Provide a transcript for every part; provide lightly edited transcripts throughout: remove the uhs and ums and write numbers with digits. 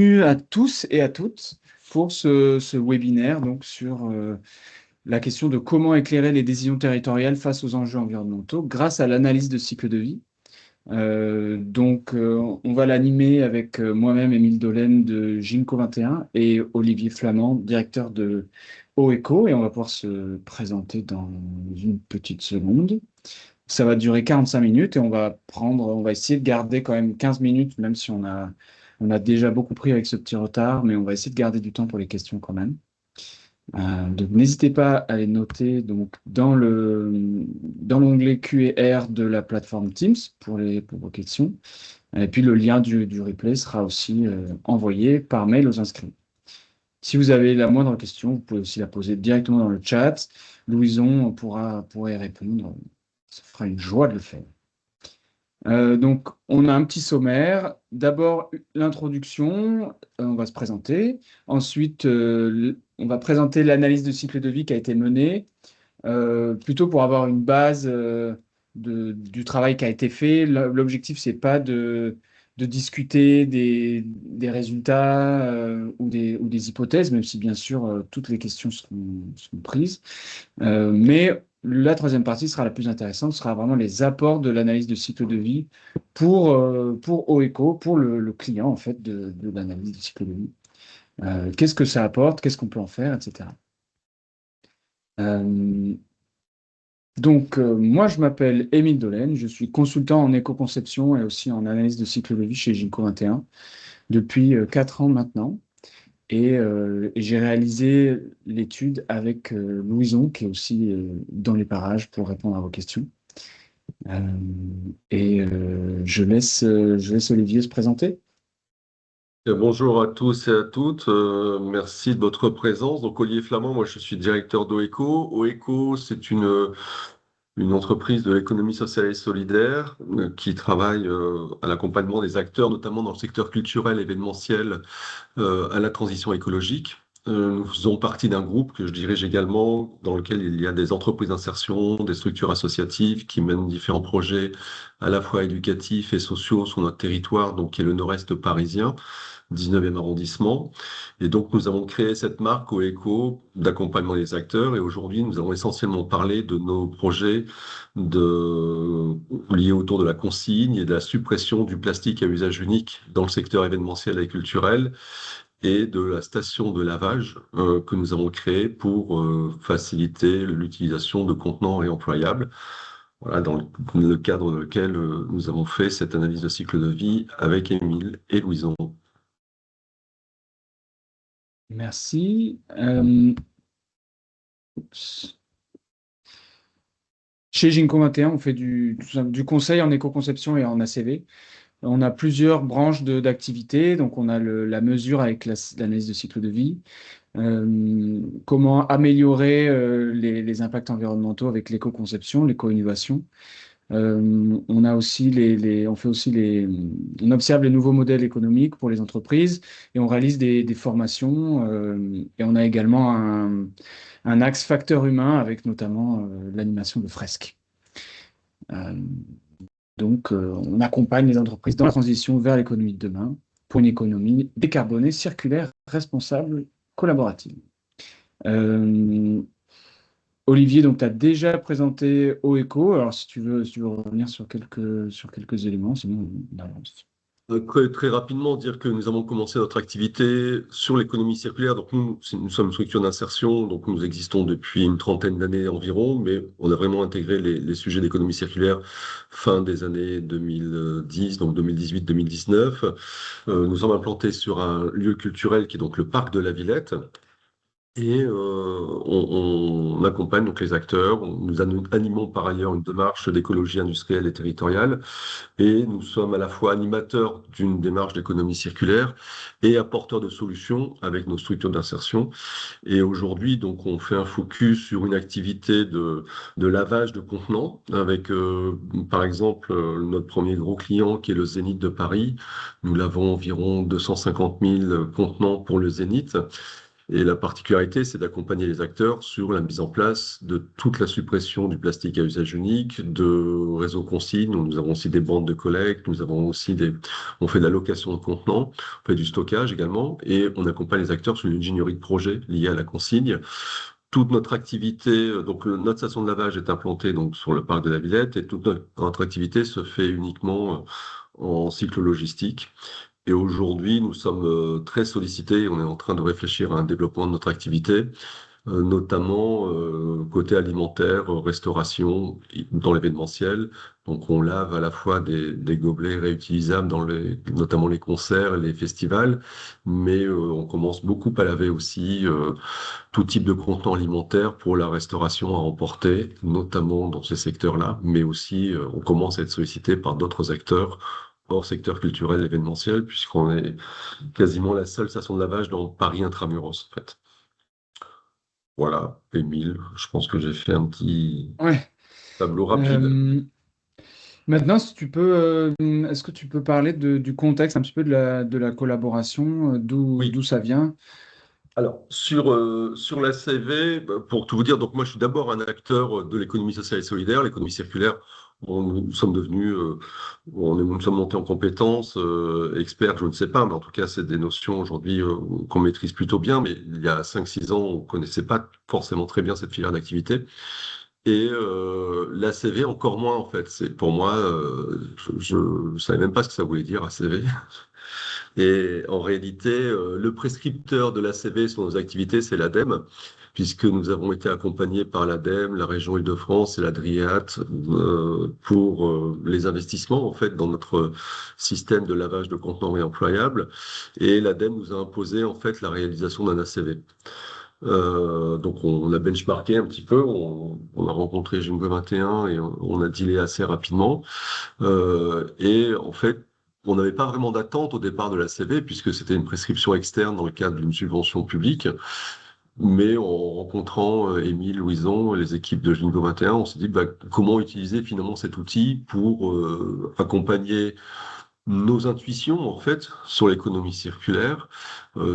Bienvenue à tous et à toutes pour ce webinaire donc, sur la question de comment éclairer les décisions territoriales face aux enjeux environnementaux grâce à l'analyse de cycle de vie. On va l'animer avec moi-même, Émile Dolène de Ginkgo 21 et Olivier Flamand, directeur de OECO, et on va pouvoir se présenter dans une petite seconde. Ça va durer 45 minutes et on va essayer de garder quand même 15 minutes, même si on a déjà beaucoup pris avec ce petit retard, mais on va essayer de garder du temps pour les questions quand même. Donc n'hésitez pas à les noter donc, dans l'onglet Q&R de la plateforme Teams pour vos questions. Et puis le lien du replay sera aussi envoyé par mail aux inscrits. Si vous avez la moindre question, vous pouvez aussi la poser directement dans le chat. Louison pourra y répondre. Ça fera une joie de le faire. Donc, on a un petit sommaire. D'abord, l'introduction, on va se présenter. Ensuite, on va présenter l'analyse de cycle de vie qui a été menée, plutôt pour avoir une base du travail qui a été fait. L'objectif, c'est pas de discuter des résultats ou des hypothèses, même si bien sûr toutes les questions sont prises. Mais la troisième partie sera la plus intéressante, sera vraiment les apports de l'analyse de cycle de vie pour OECO, pour le client en fait de l'analyse de cycle de vie. Qu'est-ce que ça apporte, qu'est-ce qu'on peut en faire, etc. Moi, je m'appelle Émile Dolène, je suis consultant en éco-conception et aussi en analyse de cycle de vie chez Ginkgo 21 depuis 4 ans maintenant. Et j'ai réalisé l'étude avec Louison, qui est aussi dans les parages pour répondre à vos questions. Je laisse Olivier se présenter. Bonjour à tous et à toutes, merci de votre présence. Donc Olivier Flamand, moi je suis directeur d'OECO. OECO, c'est une entreprise de l'économie sociale et solidaire qui travaille à l'accompagnement des acteurs, notamment dans le secteur culturel, événementiel, à la transition écologique. Nous faisons partie d'un groupe que je dirige également, dans lequel il y a des entreprises d'insertion, des structures associatives qui mènent différents projets à la fois éducatifs et sociaux sur notre territoire, donc qui est le nord-est parisien, 19e arrondissement. Et donc, nous avons créé cette marque OECO d'accompagnement des acteurs. Et aujourd'hui, nous allons essentiellement parler de nos projets liés autour de la consigne et de la suppression du plastique à usage unique dans le secteur événementiel et culturel, et de la station de lavage que nous avons créée pour faciliter l'utilisation de contenants réemployables. Voilà, dans le cadre dans lequel nous avons fait cette analyse de cycle de vie avec Émile et Louison. Merci. Chez Ginkgo 21, on fait du conseil en éco-conception et en ACV. On a plusieurs branches d'activités. Donc, on a la mesure avec l'analyse de cycle de vie. Comment améliorer les impacts environnementaux avec l'éco-conception, l'éco-innovation. On observe les nouveaux modèles économiques pour les entreprises et on réalise des formations. Et on a également un axe facteur humain avec notamment l'animation de fresques. On accompagne les entreprises dans la transition vers l'économie de demain pour une économie décarbonée, circulaire, responsable, collaborative. Olivier, donc tu as déjà présenté OECO. Alors, si tu veux revenir sur quelques éléments, sinon on avance. Très rapidement, dire que nous avons commencé notre activité sur l'économie circulaire. Donc nous sommes une structure d'insertion, donc nous existons depuis une trentaine d'années environ, mais on a vraiment intégré les sujets d'économie circulaire fin des années 2010, donc 2018-2019. Nous sommes implantés sur un lieu culturel qui est donc le parc de la Villette. Et on accompagne donc les acteurs. Nous animons par ailleurs une démarche d'écologie industrielle et territoriale. Et nous sommes à la fois animateurs d'une démarche d'économie circulaire et apporteurs de solutions avec nos structures d'insertion. Et aujourd'hui, donc, on fait un focus sur une activité de lavage de contenants avec, par exemple, notre premier gros client qui est le Zénith de Paris. Nous lavons environ 250 000 contenants pour le Zénith. Et la particularité, c'est d'accompagner les acteurs sur la mise en place de toute la suppression du plastique à usage unique, de réseaux consignes. Nous avons aussi des bandes de collecte, on fait de la location de contenants, on fait du stockage également, et on accompagne les acteurs sur l'ingénierie de projet liée à la consigne. Toute notre activité, notre station de lavage est implantée donc sur le parc de la Villette, et toute notre activité se fait uniquement en cycle logistique. Et aujourd'hui, nous sommes très sollicités. On est en train de réfléchir à un développement de notre activité, notamment côté alimentaire, restauration, dans l'événementiel. Donc, on lave à la fois des gobelets réutilisables notamment les concerts, les festivals, mais on commence beaucoup à laver aussi tout type de contenant alimentaire pour la restauration à emporter, notamment dans ces secteurs-là, mais aussi on commence à être sollicité par d'autres acteurs hors secteur culturel, événementiel, puisqu'on est quasiment la seule station de lavage dans Paris intramuros, en fait. Voilà, Émile, je pense que j'ai fait un petit Ouais. tableau rapide. Euh, Maintenant, si tu peux, est-ce que tu peux parler du contexte un petit peu de la collaboration, d'où Oui. ça vient? Alors, sur la CV, bah, pour tout vous dire, donc moi je suis d'abord un acteur de l'économie sociale et solidaire, l'économie circulaire. Nous sommes devenus, nous sommes montés en compétences, experts, je ne sais pas, mais en tout cas, c'est des notions aujourd'hui qu'on maîtrise plutôt bien. Mais il y a 5 6 ans, on ne connaissait pas forcément très bien cette filière d'activité. Et l'ACV encore moins, en fait. C'est pour moi, je ne savais même pas ce que ça voulait dire, ACV. Et en réalité, le prescripteur de l'ACV sur nos activités, c'est l'ADEME, puisque nous avons été accompagnés par l'ADEME, la région Île-de-France et la DRIAT pour les investissements en fait dans notre système de lavage de contenants réemployables. Et l'ADEME nous a imposé en fait la réalisation d'un ACV. Donc on a benchmarké un petit peu, on a rencontré Jingo 21 et on a dealé assez rapidement. Et en fait, on n'avait pas vraiment d'attente au départ de la CV, puisque c'était une prescription externe dans le cadre d'une subvention publique. Mais en rencontrant Émile, Louison, les équipes de Gingo 21, on s'est dit bah, comment utiliser finalement cet outil pour accompagner nos intuitions en fait sur l'économie circulaire,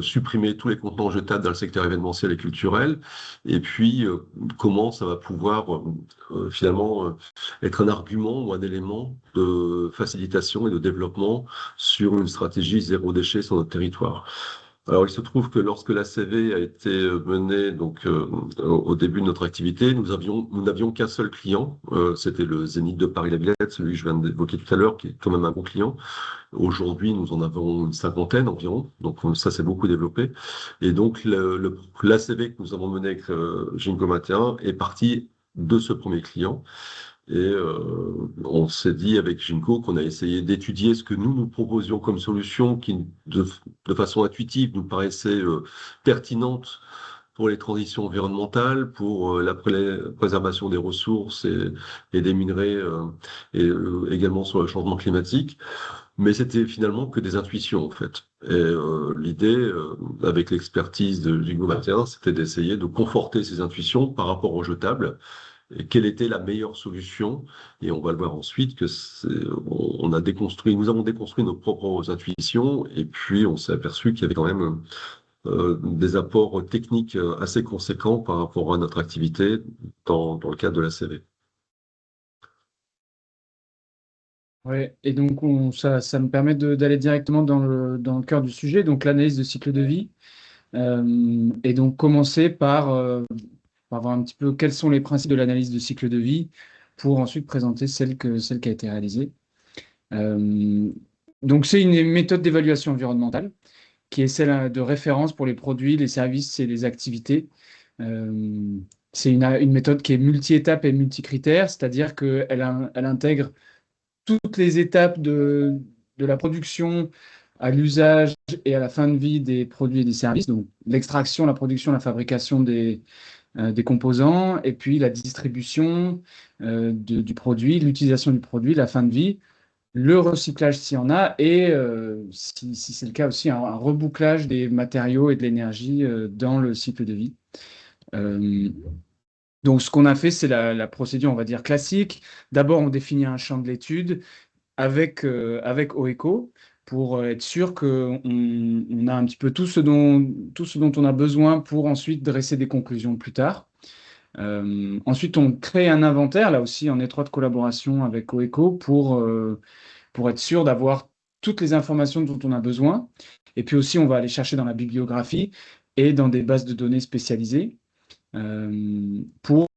supprimer tous les contenants jetables dans le secteur événementiel et culturel, et puis comment ça va pouvoir finalement être un argument ou un élément de facilitation et de développement sur une stratégie zéro déchet sur notre territoire. Alors, il se trouve que lorsque la CV a été menée donc au début de notre activité, nous n'avions qu'un seul client, c'était le Zénith de Paris-La Villette, celui que je viens d'évoquer tout à l'heure, qui est quand même un bon client. Aujourd'hui, nous en avons une cinquantaine environ, donc ça s'est beaucoup développé. Et donc, l'ACV que nous avons mené avec Ginko 21 est parti de ce premier client. Et on s'est dit avec Ginko qu'on a essayé d'étudier ce que nous proposions comme solution qui, de façon intuitive, nous paraissait pertinente pour les transitions environnementales, pour la préservation des ressources et des minerais, et également sur le changement climatique. Mais c'était finalement que des intuitions, en fait. Et l'idée, avec l'expertise de Ginko 21, c'était d'essayer de conforter ces intuitions par rapport aux jetables et quelle était la meilleure solution. Et on va le voir ensuite nous avons déconstruit nos propres intuitions et puis on s'est aperçu qu'il y avait quand même des apports techniques assez conséquents par rapport à notre activité dans le cadre de la CV. Ouais, et donc ça me permet d'aller directement dans le cœur du sujet, donc l'analyse de cycle de vie. Et donc commencer par voir un petit peu quels sont les principes de l'analyse de cycle de vie pour ensuite présenter celle qui a été réalisée. Euh, donc c'est une méthode d'évaluation environnementale qui est celle de référence pour les produits, les services et les activités. Euh, c'est une méthode qui est multi-étapes et multi-critères, c'est-à-dire elle intègre toutes les étapes de la production à l'usage et à la fin de vie des produits et des services, donc l'extraction, la production, la fabrication des composants, et puis la distribution du produit, l'utilisation du produit, la fin de vie, le recyclage s'il y en a, et si c'est le cas aussi, un rebouclage des matériaux et de l'énergie dans le cycle de vie. Euh, donc ce qu'on a fait, c'est la procédure, on va dire, classique. D'abord, on définit un champ de l'étude avec OECO. pour être sûr qu'on on a un petit peu tout ce dont on a besoin pour ensuite dresser des conclusions plus tard. Ensuite, on crée un inventaire, là aussi en étroite collaboration avec OECO, pour être sûr d'avoir toutes les informations dont on a besoin. Et puis aussi, on va aller chercher dans la bibliographie et dans des bases de données spécialisées euh, pour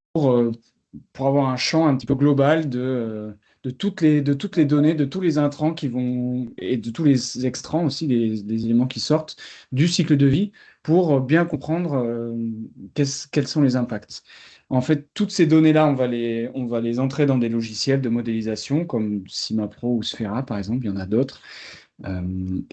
avoir un champ un petit peu global de toutes les données, de tous les intrants qui vont, et de tous les extrants aussi, les éléments qui sortent du cycle de vie pour bien comprendre quels sont les impacts. En fait, toutes ces données-là, on va les entrer dans des logiciels de modélisation comme CIMAPRO ou Sphera, par exemple, il y en a d'autres.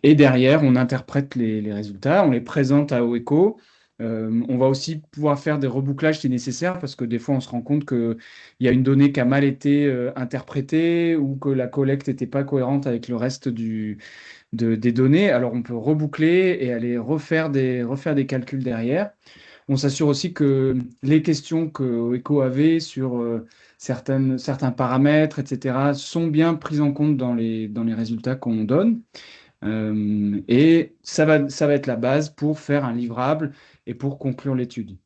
Et derrière, on interprète les résultats, on les présente à OECO. On va aussi pouvoir faire des rebouclages si nécessaire, parce que des fois, on se rend compte qu'il y a une donnée qui a mal été interprétée ou que la collecte n'était pas cohérente avec le reste des données. Alors, on peut reboucler et aller refaire des calculs derrière. On s'assure aussi que les questions que ECHO avait sur certains paramètres, etc., sont bien prises en compte dans les résultats qu'on donne. Et ça va être la base pour faire un livrable et pour conclure l'étude.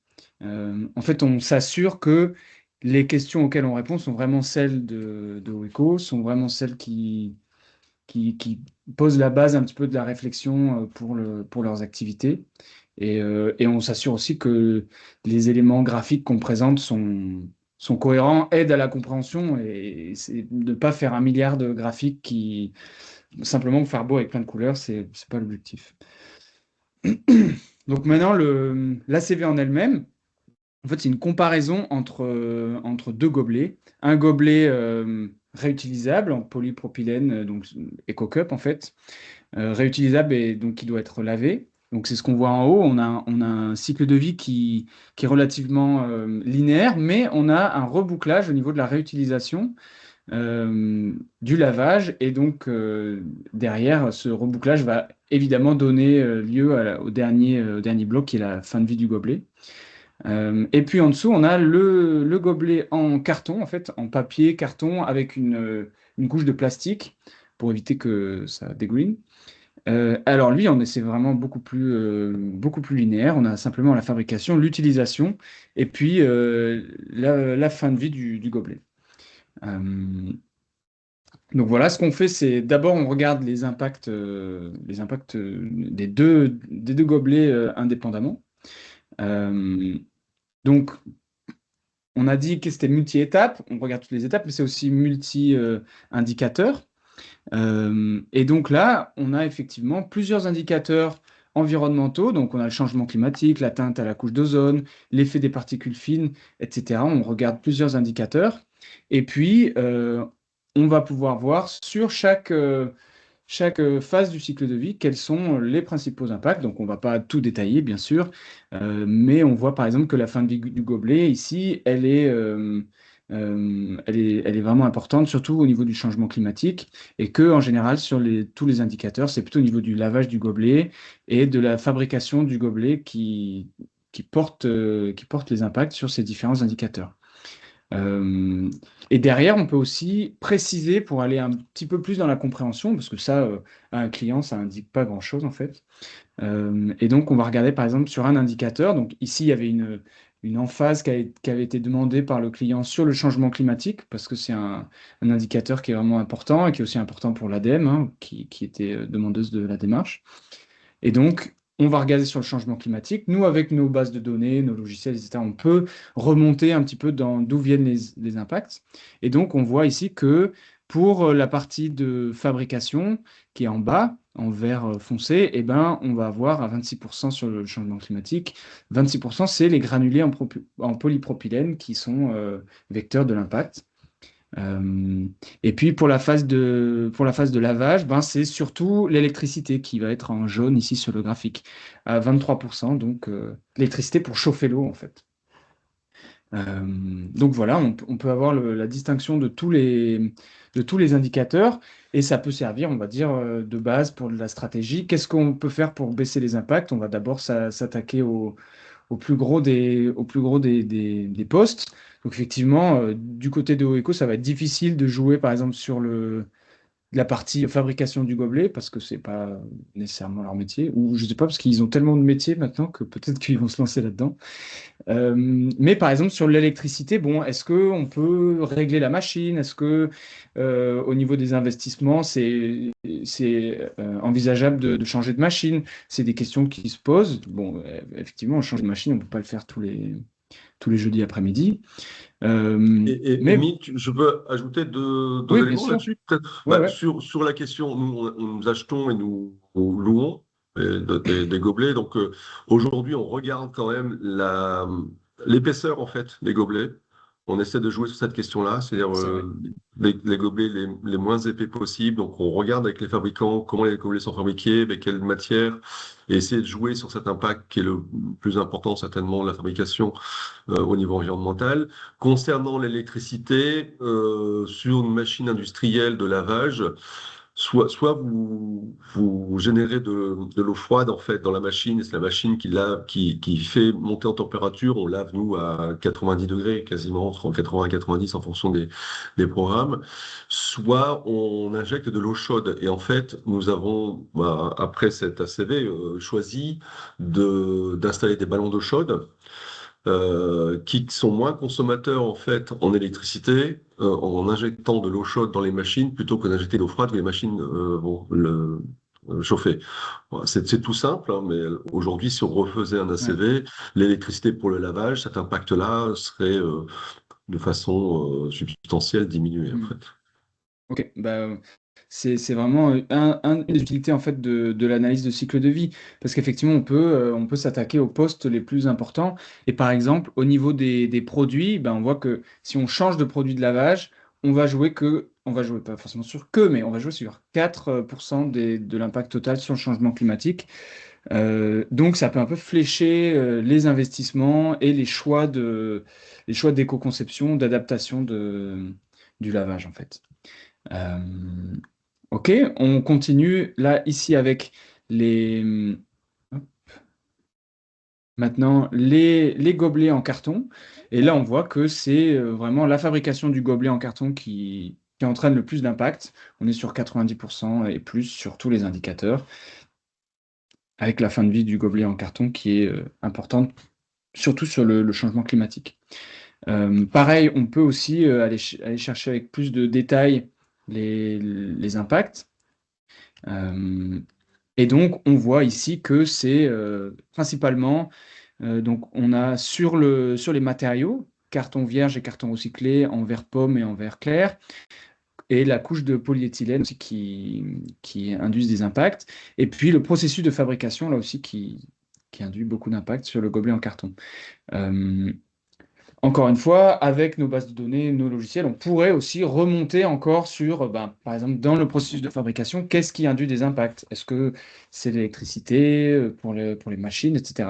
En fait, on s'assure que les questions auxquelles on répond sont vraiment celles de OECO, sont vraiment celles qui posent la base un petit peu de la réflexion pour leurs activités. Et on s'assure aussi que les éléments graphiques qu'on présente sont cohérents, aident à la compréhension et c'est de ne pas faire un milliard de graphiques qui simplement faire beau avec plein de couleurs, c'est pas l'objectif. Donc maintenant, l'ACV en elle-même, en fait, c'est une comparaison entre deux gobelets. Un gobelet réutilisable en polypropylène, donc EcoCup en fait, réutilisable et donc qui doit être lavé. Donc c'est ce qu'on voit en haut. On a un cycle de vie qui est relativement linéaire, mais on a un rebouclage au niveau de la réutilisation du lavage. Et donc, derrière, ce rebouclage va évidemment donner lieu au dernier bloc qui est la fin de vie du gobelet. Et puis en dessous, on a le gobelet en carton, en fait, en papier, carton, avec une couche de plastique pour éviter que ça dégouline. Alors lui, c'est vraiment beaucoup plus linéaire. On a simplement la fabrication, l'utilisation et puis la fin de vie du gobelet. Euh, donc voilà, ce qu'on fait, c'est d'abord on regarde les impacts des deux gobelets indépendamment. Euh, donc on a dit que c'était multi-étapes, on regarde toutes les étapes, mais c'est aussi multi-indicateurs. Et donc là, on a effectivement plusieurs indicateurs environnementaux. Donc on a le changement climatique, l'atteinte à la couche d'ozone, l'effet des particules fines, etc. On regarde plusieurs indicateurs. Et puis, on va pouvoir voir sur chaque phase du cycle de vie quels sont les principaux impacts. Donc on ne va pas tout détailler, bien sûr, mais on voit par exemple que la fin de vie du gobelet, ici, elle est vraiment importante, surtout au niveau du changement climatique, et que en général, sur tous les indicateurs, c'est plutôt au niveau du lavage du gobelet et de la fabrication du gobelet qui porte les impacts sur ces différents indicateurs. Euh, et derrière, on peut aussi préciser pour aller un petit peu plus dans la compréhension, parce que ça, à un client, ça indique pas grand-chose en fait. Et donc, on va regarder par exemple sur un indicateur. Donc ici, il y avait une emphase qui avait été demandée par le client sur le changement climatique, parce que c'est un indicateur qui est vraiment important et qui est aussi important pour l'ADEME, hein, qui était demandeuse de la démarche. Et donc, on va regarder sur le changement climatique. Nous, avec nos bases de données, nos logiciels, etc., on peut remonter un petit peu dans d'où viennent les impacts. Et donc, on voit ici que pour la partie de fabrication qui est en bas, en vert foncé, eh ben, on va avoir à 26% sur le changement climatique. 26%, c'est les granulés en polypropylène qui sont vecteurs de l'impact. Euh, et puis pour la phase de lavage, ben, c'est surtout l'électricité qui va être en jaune ici sur le graphique, à 23%, donc l'électricité pour chauffer l'eau en fait. Donc voilà, on peut avoir la distinction de tous les indicateurs et ça peut servir, on va dire, de base pour de la stratégie. Qu'est-ce qu'on peut faire pour baisser les impacts? On va d'abord s'attaquer au plus gros des postes. Donc effectivement, du côté de OECO, ça va être difficile de jouer par exemple la partie fabrication du gobelet, parce que c'est pas nécessairement leur métier, ou je sais pas, parce qu'ils ont tellement de métiers maintenant que peut-être qu'ils vont se lancer là-dedans. Mais par exemple, sur l'électricité, bon, est-ce qu'on peut régler la machine? Est-ce que au niveau des investissements, c'est envisageable de changer de machine? C'est des questions qui se posent. Bon, effectivement, changer de machine, on ne peut pas le faire tous les jeudis après-midi. Euh, Et mais Mick, je peux ajouter deux oui, bien éléments sûr. là-dessus, peut-être. Ouais, ouais. Sur la question, nous achetons et nous louons des gobelets. Donc aujourd'hui, on regarde quand même l'épaisseur en fait des gobelets. On essaie de jouer sur cette question-là, c'est-à-dire C'est vrai. les gobelets les moins épais possibles. Donc on regarde avec les fabricants comment les gobelets sont fabriqués, avec quelle matière, et essayer de jouer sur cet impact qui est le plus important certainement de la fabrication au niveau environnemental. Concernant l'électricité, sur une machine industrielle de lavage, soit vous générez de l'eau froide en fait dans la machine, et c'est la machine qui lave, qui fait monter en température. On lave nous à 90 degrés, quasiment entre 80 et 90 en fonction des programmes. Soit on injecte de l'eau chaude. Et en fait, nous avons, après cet ACV, choisi d'installer des ballons d'eau chaude qui sont moins consommateurs en fait en électricité en injectant de l'eau chaude dans les machines plutôt que d'injecter de l'eau froide que les machines vont chauffer. Voilà, c'est tout simple, hein, mais aujourd'hui, si on refaisait un Ouais. ACV, l'électricité pour le lavage, cet impact-là serait de façon substantielle diminué en Hmm. fait. Ok, bah, c'est vraiment une des utilités en fait de l'analyse de cycle de vie, parce qu'effectivement on peut s'attaquer aux postes les plus importants. Et par exemple, au niveau des produits, ben, on voit que si on change de produit de lavage, on va jouer pas forcément sur que, mais on va jouer sur 4% de l'impact total sur le changement climatique. Donc ça peut un peu flécher les investissements et les choix d'éco-conception, d'adaptation du lavage en fait. Euh, ok, on continue là ici avec les hop, maintenant les gobelets en carton. Et là, on voit que c'est vraiment la fabrication du gobelet en carton qui entraîne le plus d'impact. On est sur 90% et plus sur tous les indicateurs, avec la fin de vie du gobelet en carton qui est importante, surtout sur le changement climatique. Pareil, on peut aussi aller chercher avec plus de détails les impacts. Euh, Et donc, on voit ici que c'est principalement, donc on a sur les matériaux, carton vierge et carton recyclé en verre pomme et en verre clair, et la couche de polyéthylène aussi qui induisent des impacts, et puis le processus de fabrication là aussi qui induit beaucoup d'impact sur le gobelet en carton. Euh, Encore une fois, avec nos bases de données, nos logiciels, on pourrait aussi remonter encore sur, ben, par exemple, dans le processus de fabrication, qu'est-ce qui induit des impacts? Est-ce que c'est l'électricité pour les machines, etc.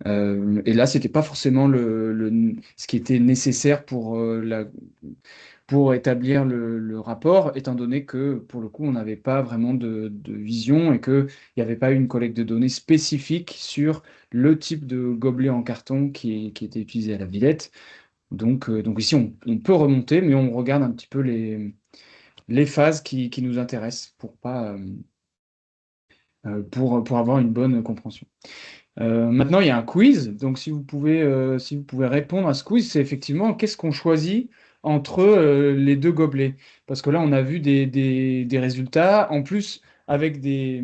Et là, c'était pas forcément ce qui était nécessaire pour établir le rapport, étant donné que, pour le coup, on n'avait pas vraiment de vision et qu'il n'y avait pas eu une collecte de données spécifique sur le type de gobelet en carton qui était utilisé à la Villette. Donc ici, on peut remonter, mais on regarde un petit peu les phases qui nous intéressent pour avoir une bonne compréhension. Maintenant, il y a un quiz. Donc, si vous pouvez répondre à ce quiz, c'est effectivement qu'est-ce qu'on choisit entre les deux gobelets. Parce que là, on a vu des résultats. En plus, avec des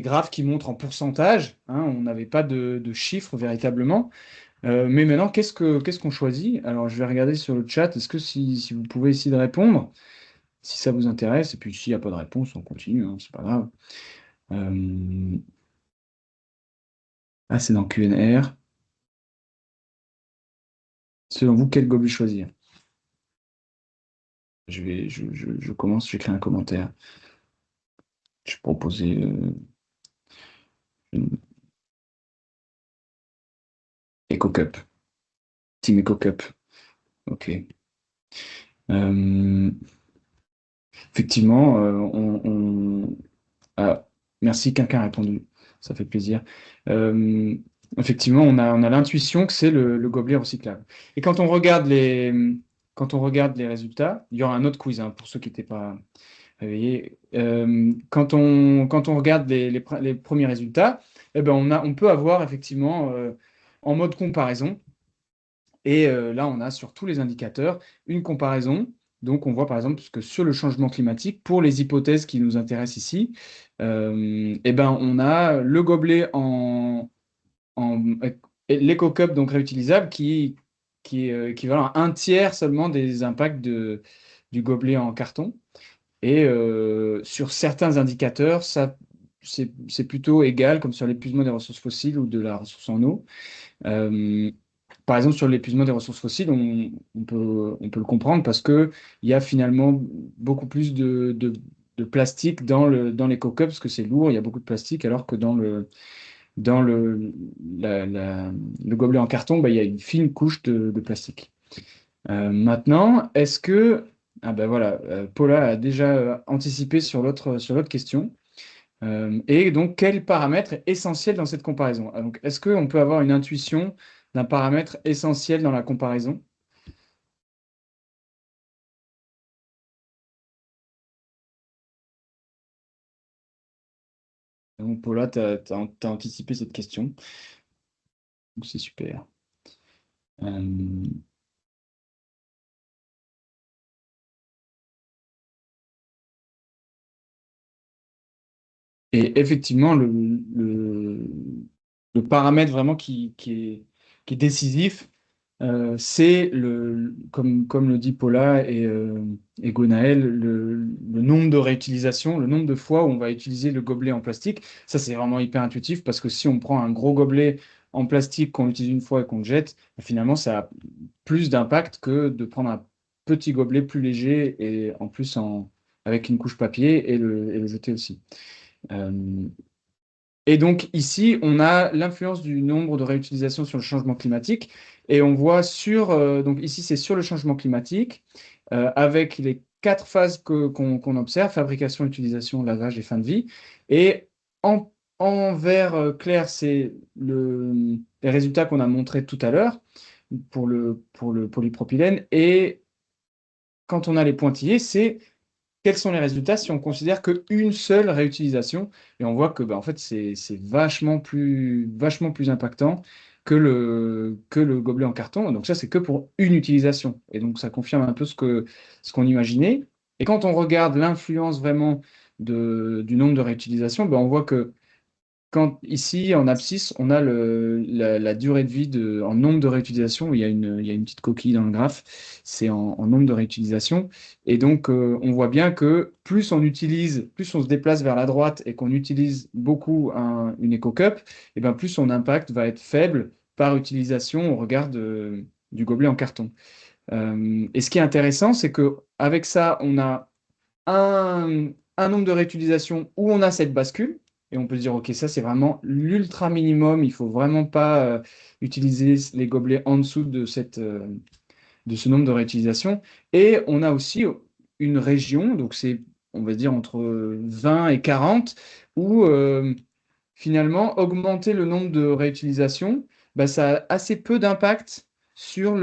graphes qui montrent en pourcentage, hein, on n'avait pas de chiffres véritablement. Mais maintenant, qu'est-ce qu'on choisit? Alors, je vais regarder sur le chat. Est-ce que si vous pouvez essayer de répondre, si ça vous intéresse, et puis s'il n'y a pas de réponse, on continue, hein, c'est pas grave. Euh, Ah, c'est dans Q&R. Selon vous, quel gobelet choisir? Je commence, j'écris un commentaire. Je vais proposer une Eco Cup. Team Eco Cup. Ok. Euh, Effectivement, ah, merci, quelqu'un a répondu. Ça fait plaisir. Euh, Effectivement, on a l'intuition que c'est le gobelet recyclable. Et quand on regarde les résultats, il y aura un autre quiz hein, pour ceux qui n'étaient pas. Vous voyez, quand on regarde les premiers résultats, eh ben on peut avoir effectivement en mode comparaison. Et là, on a sur tous les indicateurs une comparaison. Donc, on voit par exemple que sur le changement climatique, pour les hypothèses qui nous intéressent ici, eh ben, on a le gobelet en l'éco-cup donc réutilisable qui est équivalent à un tiers seulement des impacts du gobelet en carton. Et sur certains indicateurs, ça, c'est plutôt égal, comme sur l'épuisement des ressources fossiles ou de la ressource en eau. Euh, Par exemple, sur l'épuisement des ressources fossiles, on peut le comprendre parce qu'il y a finalement beaucoup plus de plastique dans l'éco-cup parce que c'est lourd, il y a beaucoup de plastique, alors que dans le gobelet en carton, bah, il y a une fine couche de plastique. Maintenant, est-ce que... Ah ben voilà, Paula a déjà anticipé sur l'autre question. Et donc, quel paramètre est essentiel dans cette comparaison? Donc, est-ce qu'on peut avoir une intuition d'un paramètre essentiel dans la comparaison? Donc, Paula, tu as anticipé cette question. Donc, c'est super. Euh, et effectivement, le paramètre vraiment qui est décisif, c'est comme le dit Paula et Gwenaël, le nombre de réutilisations, le nombre de fois où on va utiliser le gobelet en plastique. Ça, c'est vraiment hyper intuitif parce que si on prend un gros gobelet en plastique qu'on utilise une fois et qu'on le jette, finalement, ça a plus d'impact que de prendre un petit gobelet plus léger et en plus avec une couche papier et le jeter aussi. Euh, et donc ici, on a l'influence du nombre de réutilisations sur le changement climatique. Et on voit donc ici, c'est sur le changement climatique, avec les quatre phases qu'on observe, fabrication, utilisation, lavage et fin de vie. Et en, en vert clair, c'est les résultats qu'on a montrés tout à l'heure pour le polypropylène. Et quand on a les pointillés, c'est quels sont les résultats si on considère qu'une seule réutilisation? Et on voit que en fait, c'est vachement plus impactant que le gobelet en carton. Donc ça, c'est que pour une utilisation. Et donc ça confirme un peu ce qu'on imaginait. Et quand on regarde l'influence vraiment du nombre de réutilisations, on voit que quand ici, en abscisse, on a la durée de vie en nombre de réutilisations. Il y a une petite coquille dans le graphe. C'est en nombre de réutilisations. Et donc, on voit bien que plus on se déplace vers la droite et qu'on utilise beaucoup une EcoCup, et ben plus son impact va être faible par utilisation au regard du gobelet en carton. Et ce qui est intéressant, c'est que avec ça, on a un nombre de réutilisations où on a cette bascule, et on peut se dire, OK, ça c'est vraiment l'ultra minimum, il faut vraiment pas utiliser les gobelets en dessous de ce nombre de réutilisations. Et on a aussi une région, donc c'est, on va dire, entre 20 et 40, où finalement, augmenter le nombre de réutilisations, ça a assez peu d'impact sur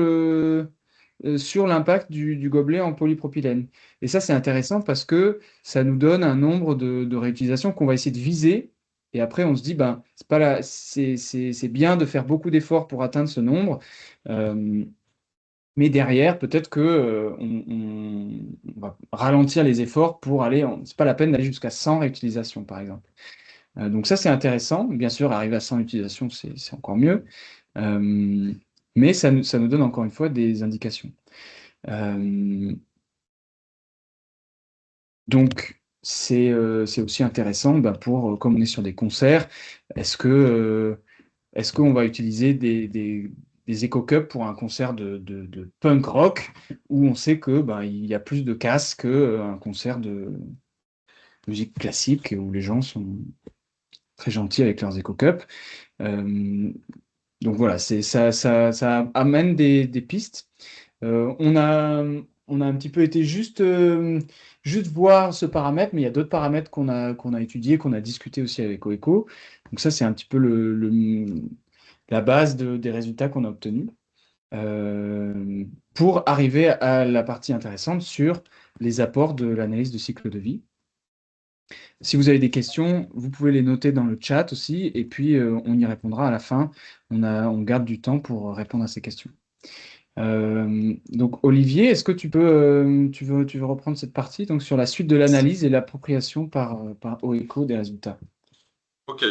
l'impact du gobelet en polypropylène. Et ça, c'est intéressant parce que ça nous donne un nombre de réutilisations qu'on va essayer de viser. Et après, on se dit, c'est pas c'est bien de faire beaucoup d'efforts pour atteindre ce nombre. Euh, mais derrière, peut-être que on va ralentir les efforts pour aller. C'est pas la peine d'aller jusqu'à 100 réutilisations, par exemple. Donc ça, c'est intéressant. Bien sûr, arriver à 100 utilisations, c'est encore mieux. Euh, mais ça nous donne encore une fois des indications. Euh, donc, c'est aussi intéressant comme on est sur des concerts, est-ce que, est-ce qu'on va utiliser des éco-cups pour un concert de punk rock où on sait que il y a plus de casse qu'un concert de musique classique où les gens sont très gentils avec leurs éco-cups. Euh, Donc voilà, ça amène des pistes. On a un petit peu été juste voir ce paramètre, mais il y a d'autres paramètres qu'on a étudiés, qu'on a discuté aussi avec OECO. Donc ça, c'est un petit peu la base des résultats qu'on a obtenus pour arriver à la partie intéressante sur les apports de l'analyse de cycle de vie. Si vous avez des questions, vous pouvez les noter dans le chat aussi, et puis on y répondra à la fin. On garde du temps pour répondre à ces questions. Donc Olivier, est-ce que tu veux reprendre cette partie donc sur la suite de l'analyse et l'appropriation par OECO des résultats? Ok.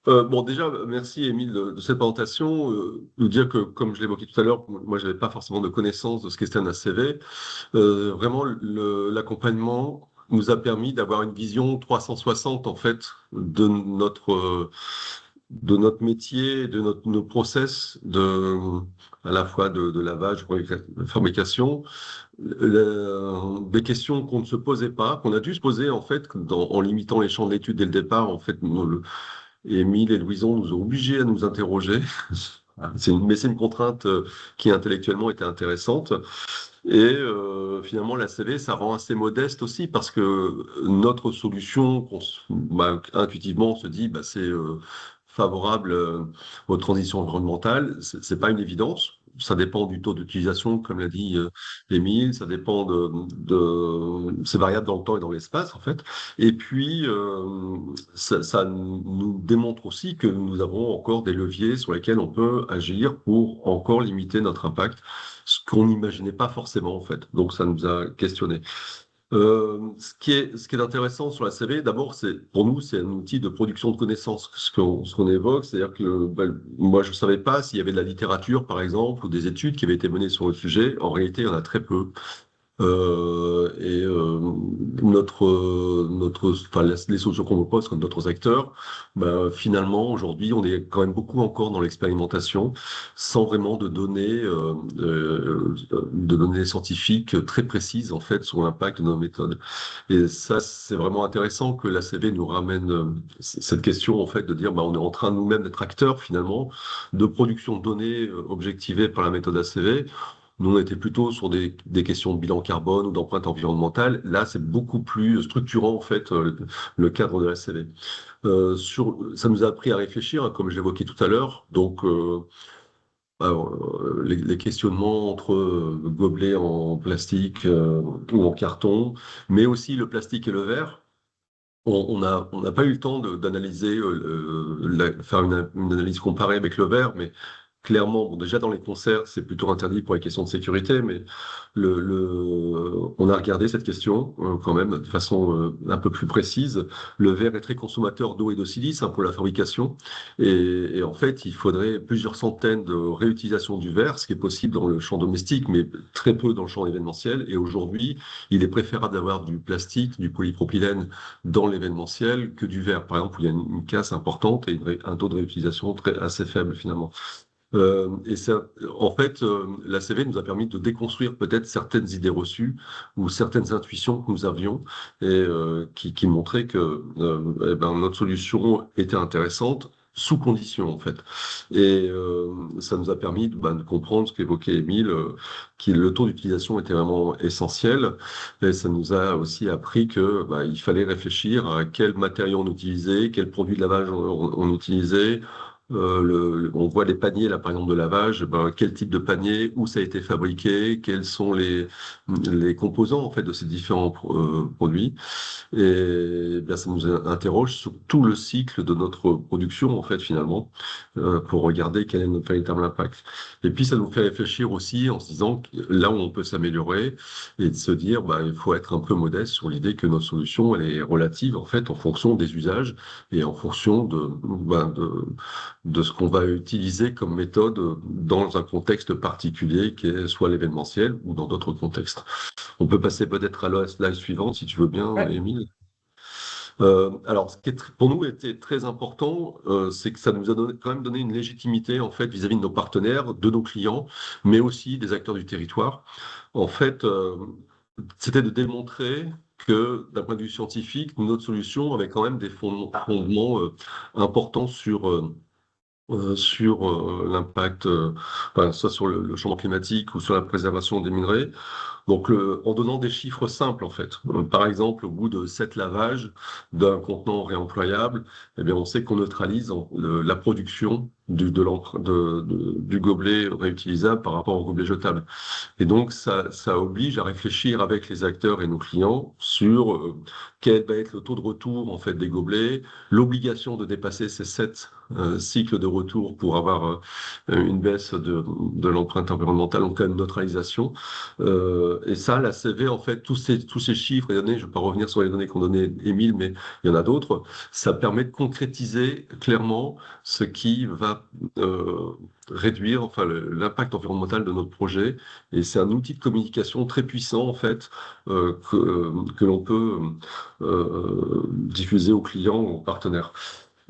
Bon, déjà, merci Émile de cette présentation. De dire que, comme je l'évoquais tout à l'heure, moi, je n'avais pas forcément de connaissance de ce qu'était un ACV. Vraiment, l'accompagnement nous a permis d'avoir une vision 360 en fait de notre métier, nos process à la fois de lavage, de fabrication, des questions qu'on ne se posait pas, qu'on a dû se poser en fait en limitant les champs de l'étude dès le départ. En fait, Émile et Louison nous ont obligés à nous interroger. Mais c'est une contrainte qui intellectuellement était intéressante. Et finalement, la CV, ça rend assez modeste aussi parce que notre solution, intuitivement, on se dit, bah, c'est favorable aux transitions environnementales. C'est pas une évidence. Ça dépend du taux d'utilisation, comme l'a dit Émile. Ça dépend c'est variable dans le temps et dans l'espace, en fait. Et puis, ça nous démontre aussi que nous avons encore des leviers sur lesquels on peut agir pour encore limiter notre impact, ce qu'on n'imaginait pas forcément en fait. Donc ça nous a questionné. Ce qui est intéressant sur la CV, d'abord, pour nous, c'est un outil de production de connaissances. Ce qu'on évoque, c'est-à-dire que moi, je ne savais pas s'il y avait de la littérature, par exemple, ou des études qui avaient été menées sur le sujet. En réalité, il y en a très peu. Et enfin, les solutions qu'on propose comme d'autres acteurs, bah, finalement, aujourd'hui, on est quand même beaucoup encore dans l'expérimentation, sans vraiment de données scientifiques très précises, en fait, sur l'impact de nos méthodes. Et ça, c'est vraiment intéressant que l'ACV nous ramène cette question, en fait, de dire, bah, on est en train nous-mêmes d'être acteurs, finalement, de production de données objectivées par la méthode ACV. Nous, on était plutôt sur des questions de bilan carbone ou d'empreinte environnementale. Là, c'est beaucoup plus structurant, en fait, le cadre de la CV. Ça nous a appris à réfléchir, hein, comme je l'évoquais tout à l'heure. Donc, les questionnements entre gobelets en plastique ou en carton, mais aussi le plastique et le verre. On n'a pas eu le temps d'analyser, faire une analyse comparée avec le verre, mais clairement, bon, déjà dans les concerts, c'est plutôt interdit pour les questions de sécurité, mais on a regardé cette question quand même de façon un peu plus précise. Le verre est très consommateur d'eau et de silice hein, pour la fabrication, et en fait, il faudrait plusieurs centaines de réutilisations du verre, ce qui est possible dans le champ domestique, mais très peu dans le champ événementiel. Et aujourd'hui, il est préférable d'avoir du plastique, du polypropylène dans l'événementiel que du verre, par exemple, où il y a une casse importante et un taux de réutilisation assez faible finalement. Et ça, en fait, la CV nous a permis de déconstruire peut-être certaines idées reçues ou certaines intuitions que nous avions et qui montraient que eh ben, notre solution était intéressante sous condition en fait. Et ça nous a permis de comprendre ce qu'évoquait Émile, que le taux d'utilisation était vraiment essentiel. Et ça nous a aussi appris que il fallait réfléchir à quel matériau on utilisait, quel produit de lavage on utilisait. On voit les paniers là par exemple de lavage, quel type de panier, où ça a été fabriqué, quels sont les composants en fait de ces différents produits. Et bien ça nous interroge sur tout le cycle de notre production en fait finalement pour regarder quel est notre véritable impact. Et puis ça nous fait réfléchir aussi en se disant que là où on peut s'améliorer et de se dire il faut être un peu modeste sur l'idée que notre solution elle est relative en fait en fonction des usages et en fonction de ce qu'on va utiliser comme méthode dans un contexte particulier qui est soit l'événementiel ou dans d'autres contextes. On peut passer peut-être à la slide suivante si tu veux bien, Ouais. Émile. Alors, ce qui pour nous était très important, c'est que ça nous a quand même donné une légitimité en fait vis-à-vis de nos partenaires, de nos clients, mais aussi des acteurs du territoire. En fait, c'était de démontrer que d'un point de vue scientifique, notre solution avait quand même des fondements importants sur l'impact, soit sur le changement climatique ou sur la préservation des minerais. Donc, en donnant des chiffres simples, en fait. Par exemple, au bout de 7 lavages d'un contenant réemployable, eh bien, on sait qu'on neutralise la production du gobelet réutilisable par rapport au gobelet jetable. Et donc, ça oblige à réfléchir avec les acteurs et nos clients sur quel va être le taux de retour en fait des gobelets, l'obligation de dépasser ces 7 cycles de retour pour avoir une baisse de l'empreinte environnementale, en cas de neutralisation. Et ça, la CV, en fait, tous ces chiffres et données, je ne vais pas revenir sur les données qu'ont donné Émile, mais il y en a d'autres, ça permet de concrétiser clairement ce qui va réduire enfin, l'impact environnemental de notre projet. Et c'est un outil de communication très puissant, en fait, que l'on peut diffuser aux clients ou aux partenaires.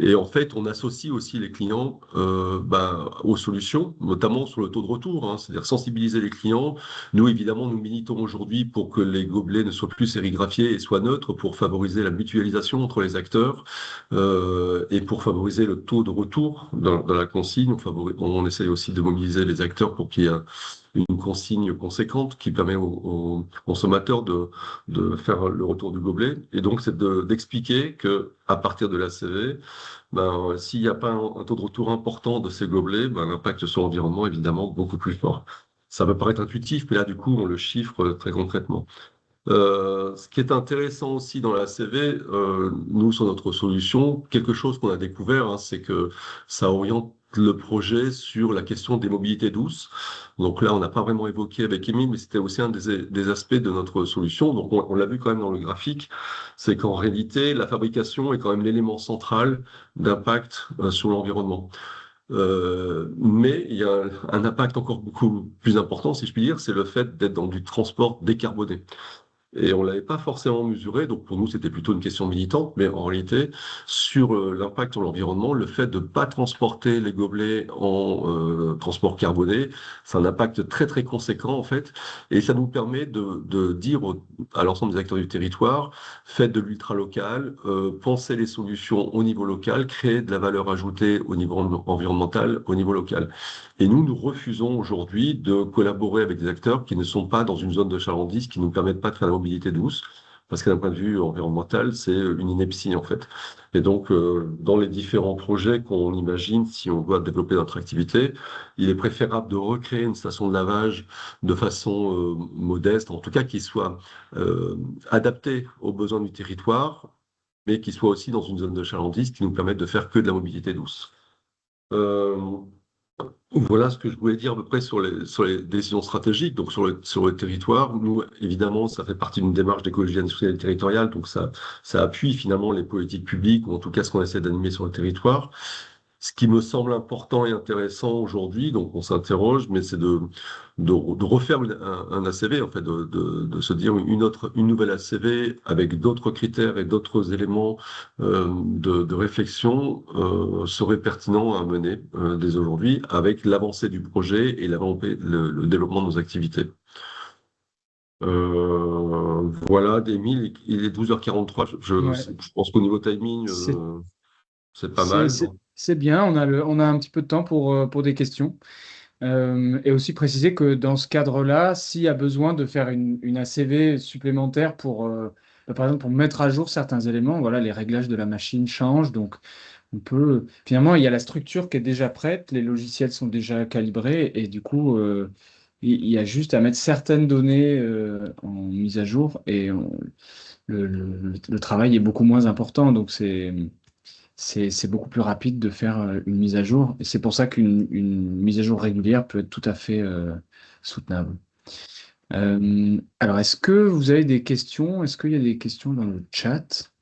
Et en fait, on associe aussi les clients aux solutions, notamment sur le taux de retour, hein, c'est-à-dire sensibiliser les clients. Nous, évidemment, nous militons aujourd'hui pour que les gobelets ne soient plus sérigraphiés et soient neutres pour favoriser la mutualisation entre les acteurs et pour favoriser le taux de retour dans la consigne. On essaye aussi de mobiliser les acteurs pour qu'il y ait une consigne conséquente qui permet aux consommateurs de faire le retour du gobelet. Et donc, c'est d'expliquer que à partir de la CV, s'il n'y a pas un taux de retour important de ces gobelets, l'impact sur l'environnement est évidemment beaucoup plus fort. Ça peut paraître intuitif, mais là, du coup, on le chiffre très concrètement. Ce qui est intéressant aussi dans la CV, nous, sur notre solution, quelque chose qu'on a découvert, hein, c'est que ça oriente le projet sur la question des mobilités douces. Donc là, on n'a pas vraiment évoqué avec Émile, mais c'était aussi un des aspects de notre solution. Donc on l'a vu quand même dans le graphique, c'est qu'en réalité, la fabrication est quand même l'élément central d'impact sur l'environnement. Mais il y a un impact encore beaucoup plus important, si je puis dire, c'est le fait d'être dans du transport décarboné. Et on ne l'avait pas forcément mesuré, donc pour nous c'était plutôt une question militante, mais en réalité, sur l'impact sur l'environnement, le fait de ne pas transporter les gobelets en transport carboné, c'est un impact très très conséquent en fait, et ça nous permet de dire à l'ensemble des acteurs du territoire, faites de l'ultra local, pensez les solutions au niveau local, créez de la valeur ajoutée au niveau environnemental, au niveau local. Et nous refusons aujourd'hui de collaborer avec des acteurs qui ne sont pas dans une zone de chalandise, qui ne nous permettent pas de faire la mobilité douce, parce que d'un point de vue environnemental, c'est une ineptie en fait. Et donc, dans les différents projets qu'on imagine, si on doit développer notre activité, il est préférable de recréer une station de lavage de façon modeste, en tout cas qui soit adaptée aux besoins du territoire, mais qui soit aussi dans une zone de chalandise qui nous permette de faire que de la mobilité douce. Euh, voilà ce que je voulais dire à peu près sur les décisions stratégiques, donc sur le territoire. Nous, évidemment, ça fait partie d'une démarche d'écologie industrielle et territoriale, donc ça appuie finalement les politiques publiques, ou en tout cas ce qu'on essaie d'animer sur le territoire. Ce qui me semble important et intéressant aujourd'hui, donc on s'interroge, mais c'est de refaire un ACV, en fait, de se dire une nouvelle ACV avec d'autres critères et d'autres éléments de réflexion serait pertinent à mener dès aujourd'hui avec l'avancée du projet et le développement de nos activités. Voilà, Émile, il est 12h43. Ouais. Je pense qu'au niveau timing, C'est c'est pas c'est- mal. c'est- c'est bien, on a un petit peu de temps pour des questions. Et aussi préciser que dans ce cadre-là, s'il y a besoin de faire une ACV supplémentaire par exemple, pour mettre à jour certains éléments, voilà, les réglages de la machine changent. Donc, finalement, il y a la structure qui est déjà prête, les logiciels sont déjà calibrés, et du coup, il y a juste à mettre certaines données en mise à jour, et le travail est beaucoup moins important. Donc, c'est beaucoup plus rapide de faire une mise à jour. Et c'est pour ça une mise à jour régulière peut être tout à fait soutenable. Alors, est-ce que vous avez des questions? Est-ce qu'il y a des questions dans le chat?